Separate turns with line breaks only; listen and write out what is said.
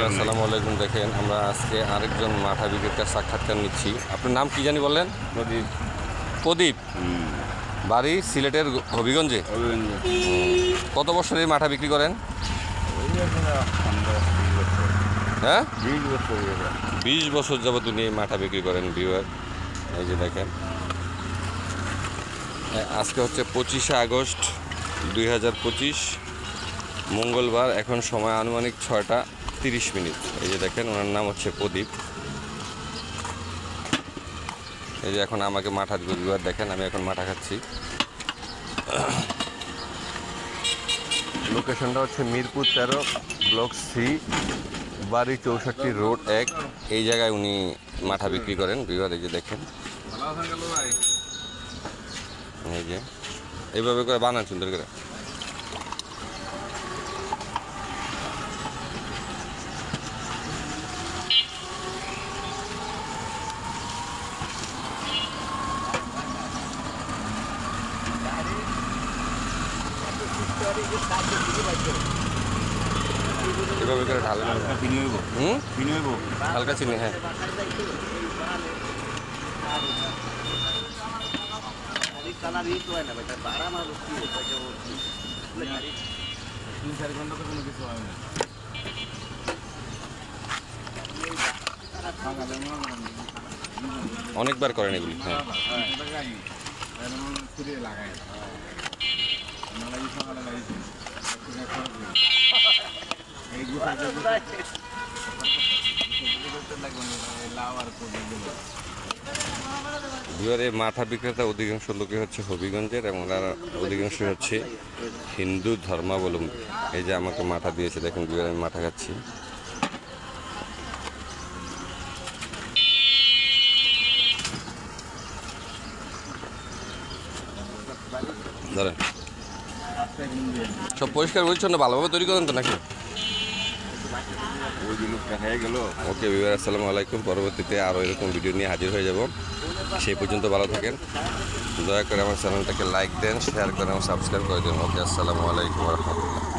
আসসালামু আলাইকুম। দেখেন আমরা আজকে আরেকজন মাঠা বিক্রেতার সাক্ষাৎকার নিচ্ছি। আপনার নাম কি জানি বললেন? প্রদীপ। বাড়ি সিলেটের হবিগঞ্জে। কত বছর এই মাঠা বিক্রি করেন? হ্যাঁ, 20 বছর যাবত উনি এই মাঠা বিক্রি করেন। ভিউয়ার, এই যে দেখেন, আজকে হচ্ছে 25শে আগস্ট 2025 মঙ্গলবার। এখন সময় আনুমানিক 6টা 30 মিনিট। এই যে দেখেন, ওনার নাম হচ্ছে প্রদীপ। এই যে এখন আমাকে মাঠা দিবার দেখেন, আমি এখন মাঠা খাচ্ছি। লোকেশনটা হচ্ছে মিরপুর 13, ব্লক সি, বাড়ি 64 রোড 1। এই জায়গায় উনি মাঠা বিক্রি করেন। বিভাগ এই যে দেখেন, এই যে এইভাবে করে বানান সুন্দর করে। এভাবে করে ঢালেন। হালকা চিনি, হ্যাঁ। অনেকবার করেন এগুলি, হ্যাঁ। বিহারে মাঠা বিক্রেতা অধিকাংশ লোকে হচ্ছে হবিগঞ্জের, এবং তারা অধিকাংশ হচ্ছে হিন্দু ধর্মাবলম্বী। এই যে আমাকে মাঠা দিয়েছে, দেখেন বিহারে আমি মাঠা খাচ্ছি। ধরেন, সব পরিষ্কার পরিচ্ছন্ন ভালোভাবে তৈরি করেন তো নাকি? ওকে বিহার, আসসালামু আলাইকুম। পরবর্তীতে আরও এরকম ভিডিও নিয়ে হাজির হয়ে যাব। সেই পর্যন্ত ভালো থাকেন। দয়া করে আমার চ্যানেলটাকে লাইক দেন, শেয়ার করেন এবং সাবস্ক্রাইব করে দেন। ওকে, আসসালামু আলাইকুম রহমতুল্লাহ।